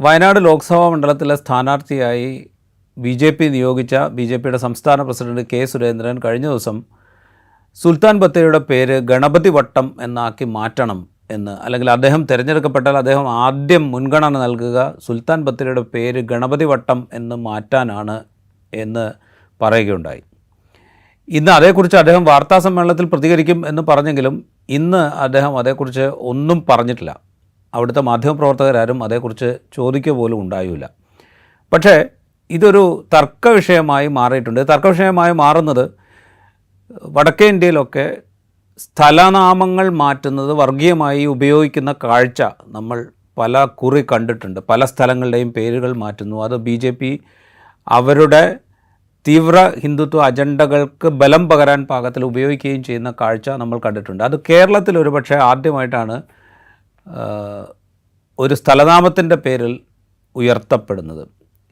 വയനാട് ലോക്സഭാ മണ്ഡലത്തിലെ സ്ഥാനാർത്ഥിയായി ബി.ജെ.പി. നിയോഗിച്ച ബി.ജെ.പിയുടെ സംസ്ഥാന പ്രസിഡന്റ് കെ. സുരേന്ദ്രൻ കഴിഞ്ഞ ദിവസം സുൽത്താൻ ബത്തേരിയുടെ പേര് ഗണപതി വട്ടം എന്നാക്കി മാറ്റണം എന്ന്, അല്ലെങ്കിൽ അദ്ദേഹം തിരഞ്ഞെടുക്കപ്പെട്ടാൽ അദ്ദേഹം ആദ്യം മുൻഗണന നൽകുക സുൽത്താൻ ബത്തേരിയുടെ പേര് ഗണപതി വട്ടം എന്ന് മാറ്റാനാണ് എന്ന് പറയുകയുണ്ടായി. ഇന്ന് അതേക്കുറിച്ച് അദ്ദേഹം വാർത്താസമ്മേളനത്തിൽ പ്രതികരിക്കും എന്ന് പറഞ്ഞെങ്കിലും ഇന്ന് അദ്ദേഹം അതേക്കുറിച്ച് ഒന്നും പറഞ്ഞിട്ടില്ല. അവിടുത്തെ മാധ്യമപ്രവർത്തകരാരും അതേക്കുറിച്ച് ചോദിക്കുക പോലും ഉണ്ടായില്ല. പക്ഷേ ഇതൊരു തർക്ക വിഷയമായി മാറിയിട്ടുണ്ട്. തർക്ക വിഷയമായി മാറുന്നത് വടക്കേ ഇന്ത്യയിലൊക്കെ സ്ഥലനാമങ്ങൾ മാറ്റുന്നത് വർഗീയമായി ഉപയോഗിക്കുന്ന കാഴ്ച നമ്മൾ പല കുറി കണ്ടിട്ടുണ്ട്. പല സ്ഥലങ്ങളുടെയും പേരുകൾ മാറ്റുന്നു. അത് ബി.ജെ.പി. അവരുടെ തീവ്ര ഹിന്ദുത്വ അജണ്ടകൾക്ക് ബലം പകരാൻ പാകത്തിൽ ഉപയോഗിക്കുകയും ചെയ്യുന്ന കാഴ്ച നമ്മൾ കണ്ടിട്ടുണ്ട്. അത് കേരളത്തിൽ ഒരുപക്ഷെ ആദ്യമായിട്ടാണ് ഒരു സ്ഥലനാമത്തിൻ്റെ പേരിൽ ഉയർത്തപ്പെടുന്നത്.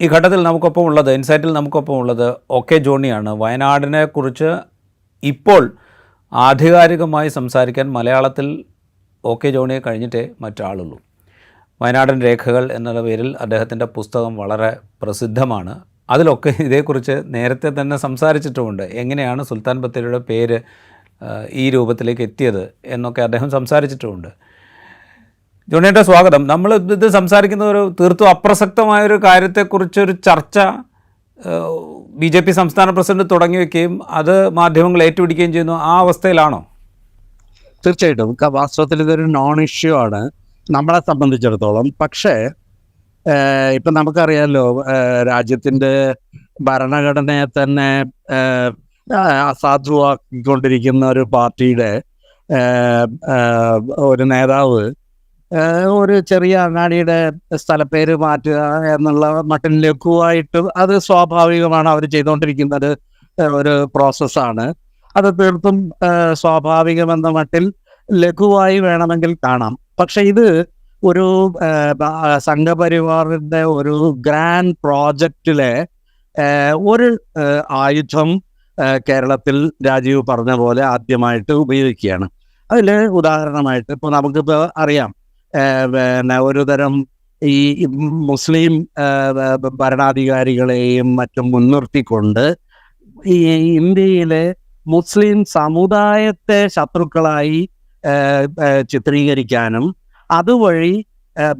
ഈ ഘട്ടത്തിൽ നമുക്കൊപ്പം ഉള്ളത്, ഇൻസൈറ്റിൽ നമുക്കൊപ്പം ഉള്ളത് ഒ.കെ. ജോണിയാണ്. വയനാടിനെ കുറിച്ച് ഇപ്പോൾ ആധികാരികമായി സംസാരിക്കാൻ മലയാളത്തിൽ ഒ.കെ. ജോണിയെ കഴിഞ്ഞിട്ടേ മറ്റാളുള്ളൂ. വയനാടൻ രേഖകൾ എന്നുള്ള പേരിൽ അദ്ദേഹത്തിൻ്റെ പുസ്തകം വളരെ പ്രസിദ്ധമാണ്. അതിലൊക്കെ ഇതേക്കുറിച്ച് നേരത്തെ തന്നെ സംസാരിച്ചിട്ടുമുണ്ട്. എങ്ങനെയാണ് സുൽത്താൻ ബത്തേരിയുടെ പേര് ഈ രൂപത്തിലേക്ക് എത്തിയത് എന്നൊക്കെ അദ്ദേഹം സംസാരിച്ചിട്ടുമുണ്ട്. ജോണിയുടെ സ്വാഗതം. നമ്മൾ ഇത് സംസാരിക്കുന്ന ഒരു തീർത്തും അപ്രസക്തമായൊരു കാര്യത്തെക്കുറിച്ചൊരു ചർച്ച ബി.ജെ.പി. സംസ്ഥാന പ്രസിഡന്റ് തുടങ്ങി വയ്ക്കുകയും അത് മാധ്യമങ്ങൾ ഏറ്റുപിടിക്കുകയും ചെയ്യുന്നു. ആ അവസ്ഥയിലാണോ? തീർച്ചയായിട്ടും വാസ്തവത്തിൽ ഇതൊരു നോൺ ഇഷ്യൂ ആണ് നമ്മളെ സംബന്ധിച്ചിടത്തോളം. പക്ഷേ ഇപ്പം നമുക്കറിയാമല്ലോ, രാജ്യത്തിൻ്റെ ഭരണഘടനയെ തന്നെ അസാധുവാക്കിക്കൊണ്ടിരിക്കുന്ന ഒരു പാർട്ടിയുടെ ഒരു നേതാവ് ഒരു ചെറിയ അങ്ങാടിയുടെ സ്ഥലപ്പേര് മാറ്റുക എന്നുള്ള മട്ടിൽ ലഘുവായിട്ട്, അത് സ്വാഭാവികമാണ്, അവർ ചെയ്തുകൊണ്ടിരിക്കുന്നത് ഒരു പ്രോസസ്സാണ്. അത് തീർത്തും സ്വാഭാവികമെന്ന മട്ടിൽ ലഘുവായി വേണമെങ്കിൽ കാണാം. പക്ഷെ ഇത് ഒരു സംഘപരിവാറിൻ്റെ ഒരു ഗ്രാൻഡ് പ്രോജക്റ്റിലെ ഒരു ആയുധം കേരളത്തിൽ രാജീവ് പറഞ്ഞ പോലെ ആദ്യമായിട്ട് ഉപയോഗിക്കുകയാണ്. അതിൽ ഉദാഹരണമായിട്ട് ഇപ്പോൾ നമുക്കിപ്പോൾ അറിയാം, ഒരു തരം ഈ മുസ്ലിം ഭരണാധികാരികളെയും മറ്റും മുൻനിർത്തിക്കൊണ്ട് ഈ ഇന്ത്യയിലെ മുസ്ലിം സമുദായത്തെ ശത്രുക്കളായി ചിത്രീകരിക്കാനും അതുവഴി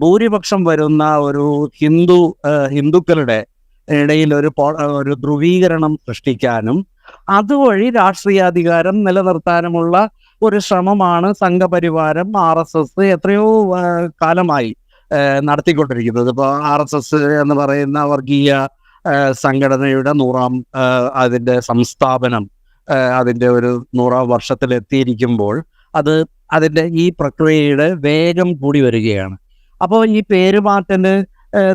ഭൂരിപക്ഷം വരുന്ന ഒരു ഹിന്ദുക്കളുടെ ഇടയിൽ ഒരു ധ്രുവീകരണം സൃഷ്ടിക്കാനും അതുവഴി രാഷ്ട്രീയാധികാരം നിലനിർത്താനുമുള്ള ഒരു ശ്രമമാണ് സംഘപരിവാരം, RSS എത്രയോ കാലമായി നടത്തിക്കൊണ്ടിരിക്കുന്നത്. ഇപ്പോൾ RSS എന്ന് പറയുന്ന വർഗീയ സംഘടനയുടെ അതിൻ്റെ സംസ്ഥാപനം അതിൻ്റെ ഒരു 100ാം വർഷത്തിലെത്തിയിരിക്കുമ്പോൾ അതിൻ്റെ ഈ പ്രക്രിയയുടെ വേഗം കൂടി വരികയാണ്. അപ്പോൾ ഈ പേരുമാറ്റന്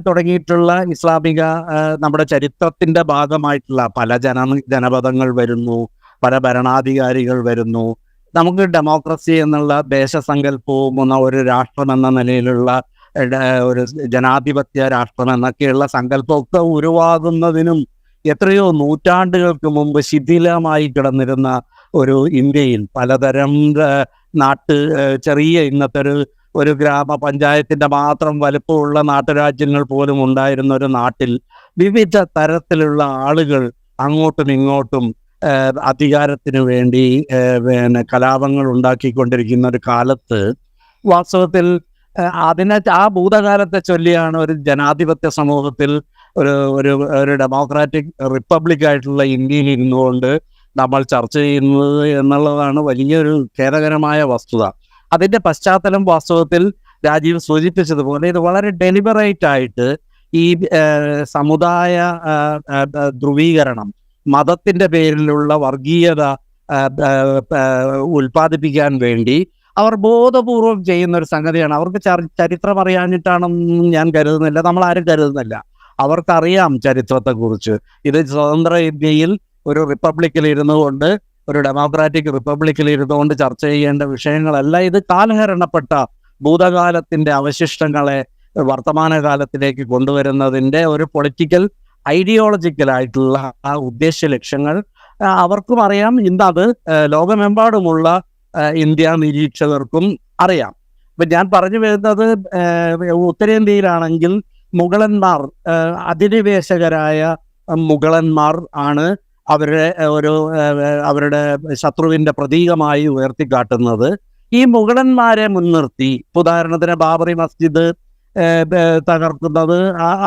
തുടങ്ങിയിട്ടുള്ള ഇസ്ലാമിക നമ്മുടെ ചരിത്രത്തിൻ്റെ ഭാഗമായിട്ടുള്ള പല ജനപദങ്ങൾ വരുന്നു, പല ഭരണാധികാരികൾ വരുന്നു. നമുക്ക് ഡെമോക്രസി എന്നുള്ള ദേശസങ്കല്പവും ഒരു രാഷ്ട്രം എന്ന നിലയിലുള്ള ഒരു ജനാധിപത്യ രാഷ്ട്രം എന്നൊക്കെയുള്ള സങ്കല്പമൊക്കെ ഉരുവാകുന്നതിനും എത്രയോ നൂറ്റാണ്ടുകൾക്ക് മുമ്പ് ശിഥിലമായി കിടന്നിരുന്ന ഒരു ഇന്ത്യയിൽ പലതരം ചെറിയ ഇന്നത്തെ ഒരു ഗ്രാമപഞ്ചായത്തിൻ്റെ മാത്രം വലുപ്പമുള്ള നാട്ടുരാജ്യങ്ങൾ പോലും ഉണ്ടായിരുന്ന ഒരു നാട്ടിൽ വിവിധ തരത്തിലുള്ള ആളുകൾ അങ്ങോട്ടും ഇങ്ങോട്ടും അധികാരത്തിന് വേണ്ടി കലാപങ്ങൾ ഉണ്ടാക്കിക്കൊണ്ടിരിക്കുന്ന ഒരു കാലത്ത് വാസ്തവത്തിൽ ആ ഭൂതകാലത്തെ ചൊല്ലിയാണ് ഒരു ജനാധിപത്യ സമൂഹത്തിൽ ഒരു ഡെമോക്രാറ്റിക് റിപ്പബ്ലിക് ആയിട്ടുള്ള ഇന്ത്യയിൽ ഇരുന്നുകൊണ്ട് നമ്മൾ ചർച്ച ചെയ്യുന്നത് എന്നുള്ളതാണ് വലിയൊരു ഖേദകരമായ വസ്തുത. അതിൻ്റെ പശ്ചാത്തലം വാസ്തവത്തിൽ രാജീവ് സൂചിപ്പിച്ചതുപോലെ ഇത് വളരെ ഡെലിബറേറ്റ് ആയിട്ട് ഈ സമുദായ ധ്രുവീകരണം, മതത്തിൻ്റെ പേരിലുള്ള വർഗീയത ഉൽപ്പാദിപ്പിക്കാൻ വേണ്ടി അവർ ബോധപൂർവം ചെയ്യുന്ന ഒരു സംഗതിയാണ്. അവർക്ക് ചരിത്രം അറിയാഞ്ഞിട്ടാണെന്നും ഞാൻ കരുതുന്നില്ല, നമ്മളാരും കരുതുന്നില്ല. അവർക്കറിയാം ചരിത്രത്തെക്കുറിച്ച്. ഇത് സ്വതന്ത്ര ഇന്ത്യയിൽ ഒരു റിപ്പബ്ലിക്കിൽ ഇരുന്നുകൊണ്ട്, ഒരു ഡെമോക്രാറ്റിക് റിപ്പബ്ലിക്കിൽ ഇരുന്നുകൊണ്ട് ചർച്ച ചെയ്യേണ്ട വിഷയങ്ങളല്ല. ഇത് കാലഹരണപ്പെട്ട ഭൂതകാലത്തിൻ്റെ അവശിഷ്ടങ്ങളെ വർത്തമാനകാലത്തിലേക്ക് കൊണ്ടുവരുന്നതിൻ്റെ ഒരു പൊളിറ്റിക്കൽ ഐഡിയോളജിക്കലായിട്ടുള്ള ആ ഉദ്ദേശ്യ ലക്ഷ്യങ്ങൾ അവർക്കും അറിയാം. ഇന്നത് ലോകമെമ്പാടുമുള്ള ഇന്ത്യ നിരീക്ഷകർക്കും അറിയാം. ഇപ്പം ഞാൻ പറഞ്ഞു വരുന്നത് ഉത്തരേന്ത്യയിലാണെങ്കിൽ മുഗളന്മാർ, അധിനിവേശകരായ മുഗളന്മാർ ആണ് അവരുടെ ശത്രുവിന്റെ പ്രതീകമായി ഉയർത്തിക്കാട്ടുന്നത്. ഈ മുഗളന്മാരെ മുൻനിർത്തി, ഉദാഹരണത്തിന് ബാബറി മസ്ജിദ് തകർക്കുന്നത്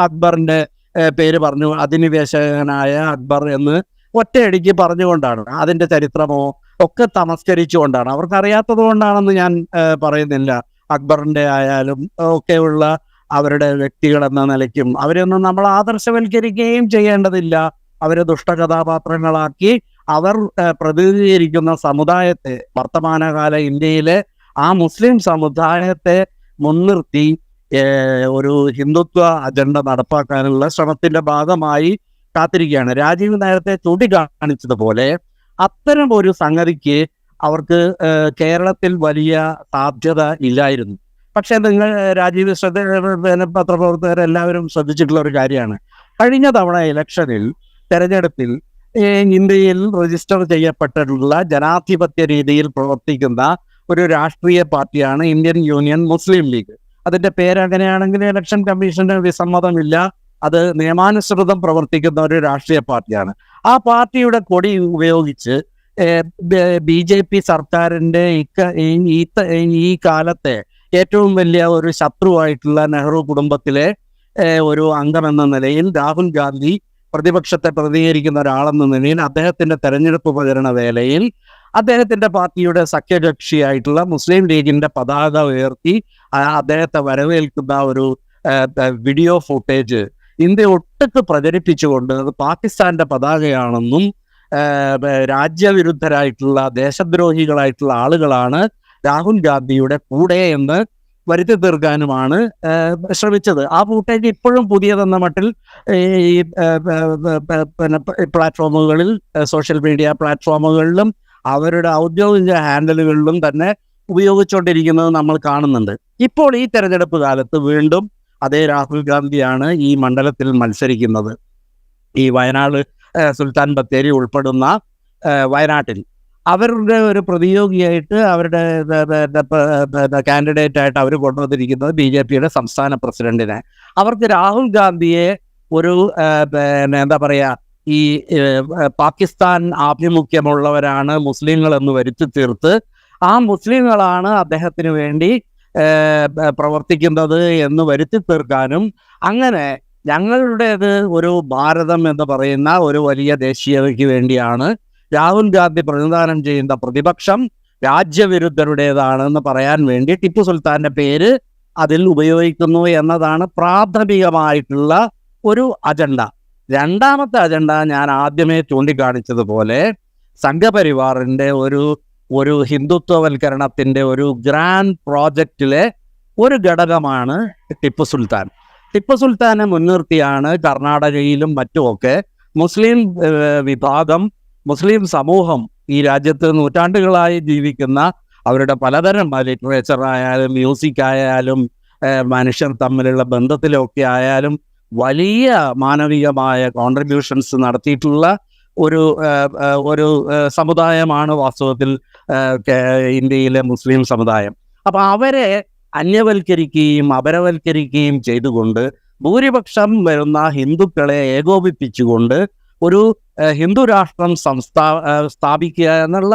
അക്ബറിന്റെ പേര് പറഞ്ഞു, അധിനിവേശകനായ അക്ബർ എന്ന് ഒറ്റയടിക്ക് പറഞ്ഞുകൊണ്ടാണ്. അതിന്റെ ചരിത്രമോ ഒക്കെ തമസ്കരിച്ചുകൊണ്ടാണ്. അവർക്കറിയാത്തത് കൊണ്ടാണെന്ന് ഞാൻ പറയുന്നില്ല. അക്ബറിന്റെ ആയാലും ഒക്കെയുള്ള അവരുടെ വ്യക്തികൾ എന്ന നിലയ്ക്കും അവരെയൊന്നും നമ്മൾ ആദർശവൽക്കരിക്കുകയും ചെയ്യേണ്ടതില്ല. അവരെ ദുഷ്ടകഥാപാത്രങ്ങളാക്കി അവർ പ്രതിനിധീകരിക്കുന്ന സമുദായത്തെ, വർത്തമാനകാല ഇന്ത്യയിലെ ആ മുസ്ലിം സമുദായത്തെ മുൻനിർത്തി ഒരു ഹിന്ദുത്വ അജണ്ട നടപ്പാക്കാനുള്ള ശ്രമത്തിന്റെ ഭാഗമായി കാത്തിരിക്കുകയാണ്. രാജീവ് നേരത്തെ ചൂണ്ടിക്കാണിച്ചതുപോലെ അത്തരം ഒരു സംഗതിക്ക് അവർക്ക് കേരളത്തിൽ വലിയ സാധ്യത ഇല്ലായിരുന്നു. പക്ഷെ നിങ്ങൾ രാജീവ് പത്രപ്രവർത്തകരെല്ലാവരും ശ്രദ്ധിച്ചിട്ടുള്ള ഒരു കാര്യമാണ്, കഴിഞ്ഞ തവണ ഇലക്ഷനിൽ, തെരഞ്ഞെടുപ്പിൽ ഇന്ത്യയിൽ രജിസ്റ്റർ ചെയ്യപ്പെട്ടിട്ടുള്ള ജനാധിപത്യ രീതിയിൽ പ്രവർത്തിക്കുന്ന ഒരു രാഷ്ട്രീയ പാർട്ടിയാണ് ഇന്ത്യൻ യൂണിയൻ മുസ്ലിം ലീഗ്. അതിന്റെ പേരങ്ങനെയാണെങ്കിൽ ഇലക്ഷൻ കമ്മീഷന് വിസമ്മതമില്ല. അത് നിയമാനുസൃതം പ്രവർത്തിക്കുന്ന ഒരു രാഷ്ട്രീയ പാർട്ടിയാണ്. ആ പാർട്ടിയുടെ കൊടി ഉപയോഗിച്ച് BJP സർക്കാരിന്റെ ഈ കാലത്തെ ഏറ്റവും വലിയ ഒരു ശത്രുവായിട്ടുള്ള നെഹ്റു കുടുംബത്തിലെ ഒരു അംഗമെന്ന നിലയിൽ രാഹുൽ ഗാന്ധി, പ്രതിപക്ഷത്തെ പ്രതികരിക്കുന്ന ഒരാളെന്ന നിലയിൽ അദ്ദേഹത്തിന്റെ തെരഞ്ഞെടുപ്പ് പ്രചരണ വേളയിൽ അദ്ദേഹത്തിന്റെ പാർട്ടിയുടെ സഖ്യകക്ഷിയായിട്ടുള്ള മുസ്ലിം ലീഗിന്റെ പതാക ഉയർത്തി അദ്ദേഹത്തെ വരവേൽക്കുന്ന ഒരു വീഡിയോ ഫുട്ടേജ് ഇന്ത്യ ഒട്ടൊക്കെ പ്രചരിപ്പിച്ചുകൊണ്ട് അത് പാകിസ്ഥാന്റെ പതാകയാണെന്നും രാജ്യവിരുദ്ധരായിട്ടുള്ള, ദേശദ്രോഹികളായിട്ടുള്ള ആളുകളാണ് രാഹുൽ ഗാന്ധിയുടെ കൂടെ എന്ന് വരുത്തി തീർക്കാനുമാണ് ശ്രമിച്ചത്. ആ ഫൂട്ടേജ് ഇപ്പോഴും പുതിയതെന്ന മട്ടിൽ ഈ പ്ലാറ്റ്ഫോമുകളിൽ, സോഷ്യൽ മീഡിയ പ്ലാറ്റ്ഫോമുകളിലും അവരുടെ ഔദ്യോഗിക ഹാൻഡിലുകളിലും തന്നെ ഉപയോഗിച്ചുകൊണ്ടിരിക്കുന്നത് നമ്മൾ കാണുന്നുണ്ട്. ഇപ്പോൾ ഈ തെരഞ്ഞെടുപ്പ് കാലത്ത് വീണ്ടും അതേ രാഹുൽ ഗാന്ധിയാണ് ഈ മണ്ഡലത്തിൽ മത്സരിക്കുന്നത്. ഈ വയനാട് സുൽത്താൻ ബത്തേരി ഉൾപ്പെടുന്ന വയനാട്ടിൽ അവരുടെ ഒരു പ്രതിയോഗിയായിട്ട്, അവരുടെ കാൻഡിഡേറ്റ് ആയിട്ട് അവർ കൊണ്ടുവന്നിരിക്കുന്നത് BJPയുടെ സംസ്ഥാന പ്രസിഡന്റിനെ. അവർക്ക് രാഹുൽ ഗാന്ധിയെ ഒരു എന്താ പറയുക, ഈ പാകിസ്ഥാൻ ആഭിമുഖ്യമുള്ളവരാണ് മുസ്ലിങ്ങൾ എന്ന് വരുത്തി തീർത്ത് ആ മുസ്ലിങ്ങളാണ് അദ്ദേഹത്തിന് വേണ്ടി പ്രവർത്തിക്കുന്നത് എന്ന് വരുത്തി തീർക്കാനും, അങ്ങനെ ഞങ്ങളുടേത് ഒരു ഭാരതം എന്ന് പറയുന്ന ഒരു വലിയ ദേശീയതയ്ക്ക് വേണ്ടിയാണ് രാഹുൽ ഗാന്ധി പ്രതിനിധാനം ചെയ്യുന്ന പ്രതിപക്ഷം രാജ്യവിരുദ്ധരുടേതാണെന്ന് പറയാൻ വേണ്ടി ടിപ്പു സുൽത്താന്റെ പേര് അതിൽ ഉപയോഗിക്കുന്നു എന്നതാണ് പ്രാഥമികമായിട്ടുള്ള ഒരു അജണ്ട. രണ്ടാമത്തെ അജണ്ട ഞാൻ ആദ്യമേ ചൂണ്ടിക്കാണിച്ചതുപോലെ സംഘപരിവാറിന്റെ ഒരു ഹിന്ദുത്വവൽക്കരണത്തിന്റെ ഒരു ഗ്രാൻഡ് പ്രോജക്റ്റിലെ ഒരു ഘടകമാണ് ടിപ്പു സുൽത്താൻ. ടിപ്പു സുൽത്താനെ മുൻനിർത്തിയാണ് കർണാടകയിലും മറ്റുമൊക്കെ മുസ്ലിം വിഭാഗം, മുസ്ലിം സമൂഹം, ഈ രാജ്യത്ത് നൂറ്റാണ്ടുകളായി ജീവിക്കുന്ന അവരുടെ പലതരം ലിറ്ററേച്ചർ ആയാലും മ്യൂസിക് ആയാലും മനുഷ്യർ തമ്മിലുള്ള ബന്ധത്തിലൊക്കെ ആയാലും വലിയ മാനവികമായ കോൺട്രിബ്യൂഷൻസ് നടത്തിയിട്ടുള്ള ഒരു സമുദായമാണ് വാസ്തവത്തിൽ ഇന്ത്യയിലെ മുസ്ലിം സമുദായം. അപ്പം അവരെ അന്യവൽക്കരിക്കുകയും അപരവൽക്കരിക്കുകയും ചെയ്തുകൊണ്ട് ഭൂരിപക്ഷം വരുന്ന ഹിന്ദുക്കളെ ഏകോപിപ്പിച്ചുകൊണ്ട് ഒരു ഹിന്ദു രാഷ്ട്രം സ്ഥാപിക്കുക എന്നുള്ള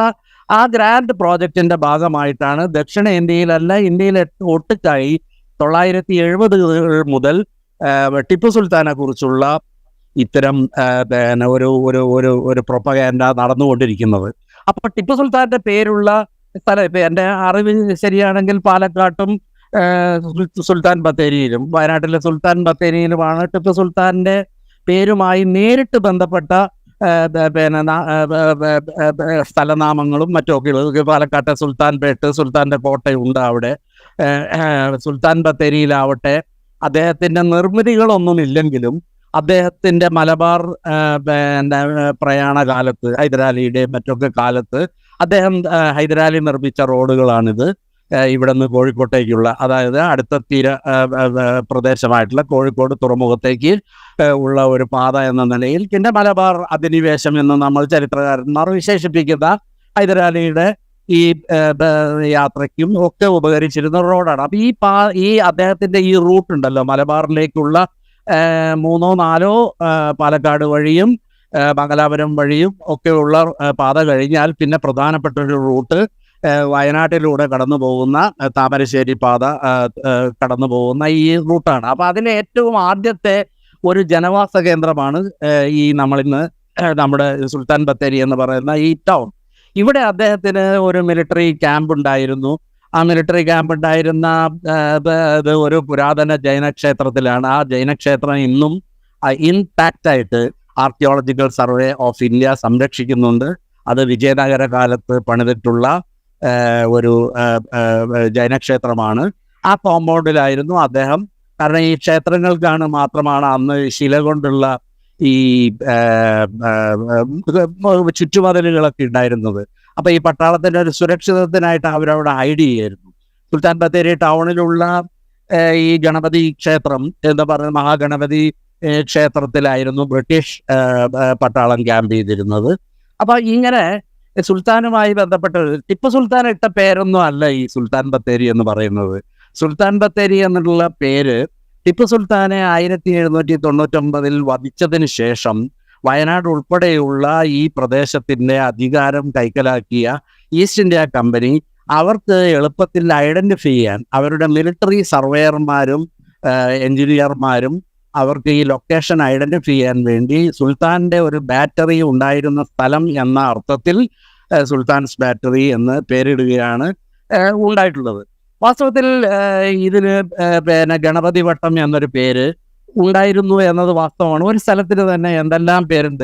ആ ഗ്രാൻഡ് പ്രോജക്റ്റിന്റെ ഭാഗമായിട്ടാണ് ദക്ഷിണേന്ത്യയിലല്ല, ഇന്ത്യയിലെ ഒട്ടുക്കായി 1970 മുതൽ ടിപ്പു സുൽത്താനെ കുറിച്ചുള്ള ഇത്തരം ഒരു പ്രൊപ്പഗാൻഡ നടന്നുകൊണ്ടിരിക്കുന്നത്. അപ്പൊ ടിപ്പു സുൽത്താന്റെ പേരുള്ള സ്ഥലം, ഇപ്പൊ എൻ്റെ അറിവ് ശരിയാണെങ്കിൽ പാലക്കാട്ടും സുൽത്താൻ ബത്തേരിയിലും, വയനാട്ടിലെ സുൽത്താൻ ബത്തേരിയിലുമാണ് ടിപ്പു സുൽത്താന്റെ പേരുമായി നേരിട്ട് ബന്ധപ്പെട്ട സ്ഥലനാമങ്ങളും മറ്റുമൊക്കെ. പാലക്കാട്ടെ സുൽത്താൻ പേട്ട്, സുൽത്താന്റെ കോട്ടയുണ്ട് അവിടെ. സുൽത്താൻ ബത്തേരിയിലാവട്ടെ അദ്ദേഹത്തിന്റെ നിർമ്മിതികളൊന്നുമില്ലെങ്കിലും അദ്ദേഹത്തിന്റെ മലബാർ പ്രയാണ കാലത്ത്, ഹൈദരാലിയുടെ മറ്റൊക്കെ കാലത്ത് അദ്ദേഹം ഹൈദരാലി നിർമ്മിച്ച റോഡുകളാണിത്. ഇവിടെ നിന്ന് കോഴിക്കോട്ടേക്കുള്ള, അതായത് അടുത്ത തീര പ്രദേശമായിട്ടുള്ള കോഴിക്കോട് തുറമുഖത്തേക്ക് ഉള്ള ഒരു പാത എന്ന നിലയിൽ, പിന്നെ മലബാർ അധിനിവേശം എന്ന് നമ്മൾ ചരിത്രകാരന്മാർ വിശേഷിപ്പിക്കുന്ന ഹൈദരാലിയുടെ ഈ യാത്രയ്ക്കും ഒക്കെ ഉപകരിച്ചിരുന്ന റോഡാണ്. അപ്പൊ ഈ അദ്ദേഹത്തിന്റെ ഈ റൂട്ട് ഉണ്ടല്ലോ, മലബാറിലേക്കുള്ള മൂന്നോ നാലോ പാലക്കാട് വഴിയും മംഗലാപുരം വഴിയും ഒക്കെയുള്ള പാത കഴിഞ്ഞാൽ പിന്നെ പ്രധാനപ്പെട്ട ഒരു റൂട്ട് വയനാട്ടിലൂടെ കടന്നു പോകുന്ന താമരശ്ശേരി പാത കടന്നു പോകുന്ന ഈ റൂട്ടാണ്. അപ്പോൾ അതിലെ ഏറ്റവും ആദ്യത്തെ ഒരു ജനവാസ കേന്ദ്രമാണ് ഈ നമ്മളിന്ന് നമ്മുടെ സുൽത്താൻ ബത്തേരി എന്ന് പറയുന്ന ഈ ടൗൺ. ഇവിടെ അദ്ദേഹത്തിന് ഒരു മിലിറ്ററി ക്യാമ്പ് ഉണ്ടായിരുന്നു. ആ മിലിറ്ററി ക്യാമ്പ് ഉണ്ടായിരുന്ന അത് ഒരു പുരാതന ജൈനക്ഷേത്രത്തിലാണ്. ആ ജൈനക്ഷേത്രം ഇന്നും ഇൻടാക്റ്റ് ആയിട്ട് ആർക്കിയോളജിക്കൽ സർവേ ഓഫ് ഇന്ത്യ സംരക്ഷിക്കുന്നുണ്ട്. അത് വിജയനഗര കാലത്ത് പണിതിട്ടുള്ള ഒരു ജൈനക്ഷേത്രമാണ്. ആ കോമ്പൗണ്ടിലായിരുന്നു അദ്ദേഹം. കാരണം ഈ ക്ഷേത്രങ്ങൾക്കാണ് മാത്രമാണ് അന്ന് ശില കൊണ്ടുള്ള ഈ ചുറ്റുമതിലുകളൊക്കെ ഉണ്ടായിരുന്നത്. അപ്പൊ ഈ പട്ടാളത്തിന്റെ ഒരു സുരക്ഷിതത്തിനായിട്ട് അവരവിടെ ഹൈഡ് ചെയ്യായിരുന്നു. സുൽത്താൻ ബത്തേരി ടൗണിലുള്ള ഈ ഗണപതി ക്ഷേത്രം എന്ന് പറയുന്ന മഹാഗണപതി ക്ഷേത്രത്തിലായിരുന്നു ബ്രിട്ടീഷ് പട്ടാളം ക്യാമ്പ് ചെയ്തിരുന്നത്. അപ്പൊ ഇങ്ങനെ സുൽത്താനുമായി ബന്ധപ്പെട്ട് ടിപ്പു സുൽത്താൻ ഇട്ട പേരൊന്നും അല്ല ഈ സുൽത്താൻ ബത്തേരി എന്ന് പറയുന്നത്. സുൽത്താൻ ബത്തേരി എന്നുള്ള പേര് ടിപ്പു സുൽത്താനെ 1799 വധിച്ചതിന് ശേഷം വയനാട് ഉൾപ്പെടെയുള്ള ഈ പ്രദേശത്തിൻ്റെ അധികാരം കൈക്കലാക്കിയ ഈസ്റ്റ് ഇന്ത്യ കമ്പനി അവർക്ക് എളുപ്പത്തിൽ ഐഡൻറ്റിഫൈ ചെയ്യാൻ അവരുടെ മിലിറ്ററി സർവേയർമാരും എഞ്ചിനീയർമാരും അവർക്ക് ഈ ലൊക്കേഷൻ ഐഡൻറ്റിഫൈ ചെയ്യാൻ വേണ്ടി സുൽത്താൻ്റെ ഒരു ബാറ്ററി ഉണ്ടായിരുന്ന സ്ഥലം എന്ന അർത്ഥത്തിൽ സുൽത്താൻസ് ബാറ്ററി എന്ന് പേരിടുകയാണ് ഉണ്ടായിട്ടുള്ളത്. വാസ്തവത്തിൽ ഇതിന് പിന്നെ ഗണപതി വട്ടം എന്നൊരു പേര് ഉണ്ടായിരുന്നു എന്നത് വാസ്തവമാണ്. ഒരു സ്ഥലത്തിന് തന്നെ എന്തെല്ലാം പേരുണ്ട്.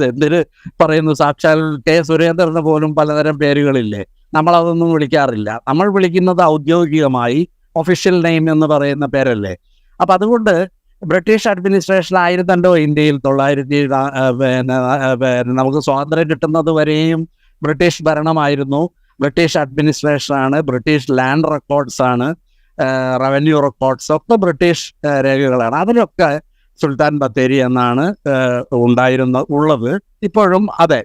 എന്തിന് പറയുന്നു, സാക്ഷാൽ കെ സുരേന്ദ്രന് പോലും പലതരം പേരുകളില്ലേ. നമ്മളതൊന്നും വിളിക്കാറില്ല. നമ്മൾ വിളിക്കുന്നത് ഔദ്യോഗികമായി ഒഫീഷ്യൽ നെയിം എന്ന് പറയുന്ന പേരല്ലേ. അപ്പം അതുകൊണ്ട് ബ്രിട്ടീഷ് അഡ്മിനിസ്ട്രേഷൻ ആയിരുന്നല്ലോ ഇന്ത്യയിൽ 900 നമുക്ക് സ്വാതന്ത്ര്യം കിട്ടുന്നത് വരെയും ബ്രിട്ടീഷ് ഭരണമായിരുന്നു. ബ്രിട്ടീഷ് അഡ്മിനിസ്ട്രേഷനാണ്, ബ്രിട്ടീഷ് ലാൻഡ് റെക്കോർഡ്സ് ആണ്, റവന്യൂ റെക്കോർഡ്സ് ഒക്കെ ബ്രിട്ടീഷ് രേഖകളാണ്. അതിലൊക്കെ സുൽത്താൻ ബത്തേരി എന്നാണ് ഉള്ളത്. ഇപ്പോഴും അതെ.